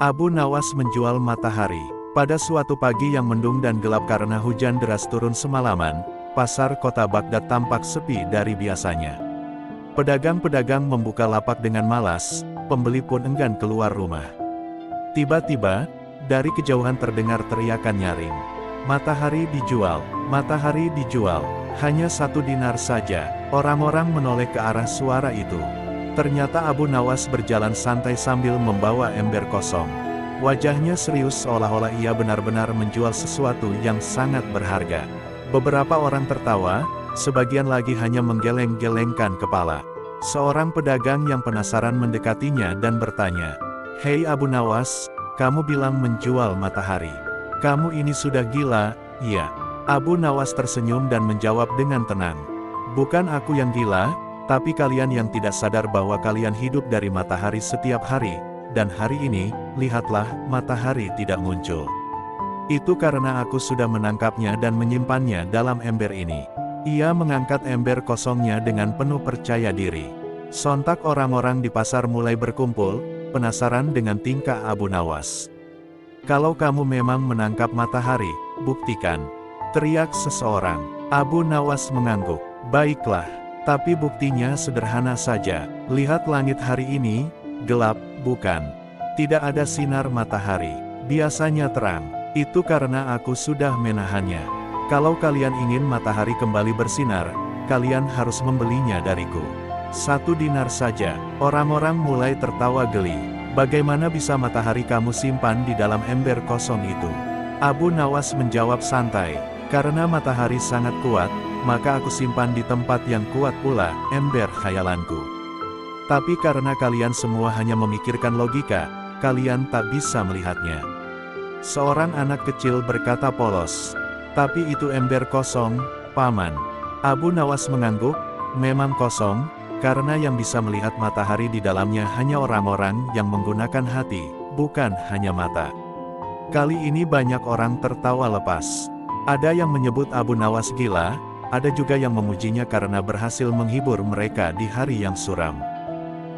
Abu Nawas menjual matahari. Pada suatu pagi yang mendung dan gelap karena hujan deras turun semalaman, pasar kota Baghdad tampak sepi dari biasanya. Pedagang-pedagang membuka lapak dengan malas, pembeli pun enggan keluar rumah. Tiba-tiba, dari kejauhan terdengar teriakan nyaring. Matahari dijual, matahari dijual, hanya 1 dinar saja. Orang-orang menoleh ke arah suara itu. Ternyata Abu Nawas berjalan santai sambil membawa ember kosong. Wajahnya serius seolah-olah ia benar-benar menjual sesuatu yang sangat berharga. Beberapa orang tertawa, sebagian lagi hanya menggeleng-gelengkan kepala. Seorang pedagang yang penasaran mendekatinya dan bertanya, "Hei Abu Nawas, kamu bilang menjual matahari. Kamu ini sudah gila?" "Iya." Abu Nawas tersenyum dan menjawab dengan tenang, "Bukan aku yang gila, tapi kalian yang tidak sadar bahwa kalian hidup dari matahari setiap hari, dan hari ini, lihatlah, matahari tidak muncul. Itu karena aku sudah menangkapnya dan menyimpannya dalam ember ini." Ia mengangkat ember kosongnya dengan penuh percaya diri. Sontak orang-orang di pasar mulai berkumpul, penasaran dengan tingkah Abu Nawas. "Kalau kamu memang menangkap matahari, buktikan," teriak seseorang. Abu Nawas mengangguk. "Baiklah. Tapi buktinya sederhana saja. Lihat langit hari ini, gelap, bukan? Tidak ada sinar matahari. Biasanya terang. Itu karena aku sudah menahannya. Kalau kalian ingin matahari kembali bersinar, kalian harus membelinya dariku. 1 dinar saja." Orang-orang mulai tertawa geli. "Bagaimana bisa matahari kamu simpan di dalam ember kosong itu?" Abu Nawas menjawab santai, "Karena matahari sangat kuat, maka aku simpan di tempat yang kuat pula, ember khayalanku. Tapi karena kalian semua hanya memikirkan logika, kalian tak bisa melihatnya." Seorang anak kecil berkata polos, "Tapi itu ember kosong, Paman." Abu Nawas mengangguk, "Memang kosong, karena yang bisa melihat matahari di dalamnya hanya orang-orang yang menggunakan hati, bukan hanya mata." Kali ini banyak orang tertawa lepas. Ada yang menyebut Abu Nawas gila, ada juga yang memujinya karena berhasil menghibur mereka di hari yang suram.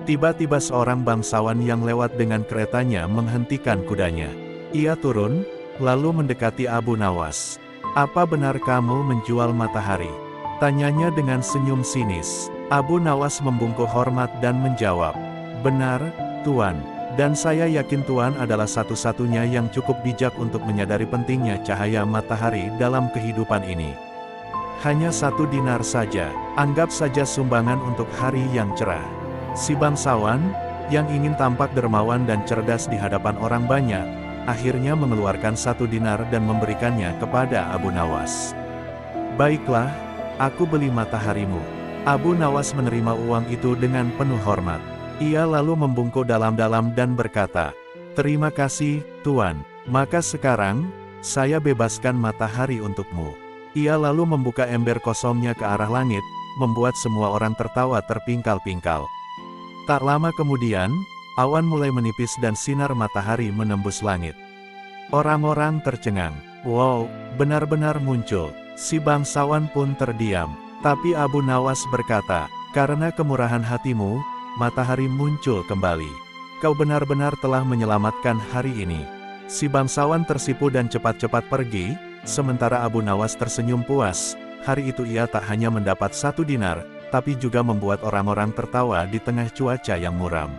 Tiba-tiba seorang bangsawan yang lewat dengan keretanya menghentikan kudanya. Ia turun, lalu mendekati Abu Nawas. "Apa benar kamu menjual matahari?" tanyanya dengan senyum sinis. Abu Nawas membungkuk hormat dan menjawab, "Benar, Tuan. Dan saya yakin Tuan adalah satu-satunya yang cukup bijak untuk menyadari pentingnya cahaya matahari dalam kehidupan ini. Hanya 1 dinar saja, anggap saja sumbangan untuk hari yang cerah." Si bangsawan, yang ingin tampak dermawan dan cerdas di hadapan orang banyak, akhirnya mengeluarkan 1 dinar dan memberikannya kepada Abu Nawas. "Baiklah, aku beli mataharimu." Abu Nawas menerima uang itu dengan penuh hormat. Ia lalu membungkuk dalam-dalam dan berkata, "Terima kasih, Tuan. Maka sekarang, saya bebaskan matahari untukmu." Ia lalu membuka ember kosongnya ke arah langit, membuat semua orang tertawa terpingkal-pingkal. Tak lama kemudian, awan mulai menipis dan sinar matahari menembus langit. Orang-orang tercengang. "Wow, benar-benar muncul." Si bangsawan pun terdiam. Tapi Abu Nawas berkata, "Karena kemurahan hatimu, matahari muncul kembali. Kau benar-benar telah menyelamatkan hari ini." Si bangsawan tersipu dan cepat-cepat pergi, sementara Abu Nawas tersenyum puas. Hari itu ia tak hanya mendapat 1 dinar, tapi juga membuat orang-orang tertawa di tengah cuaca yang muram.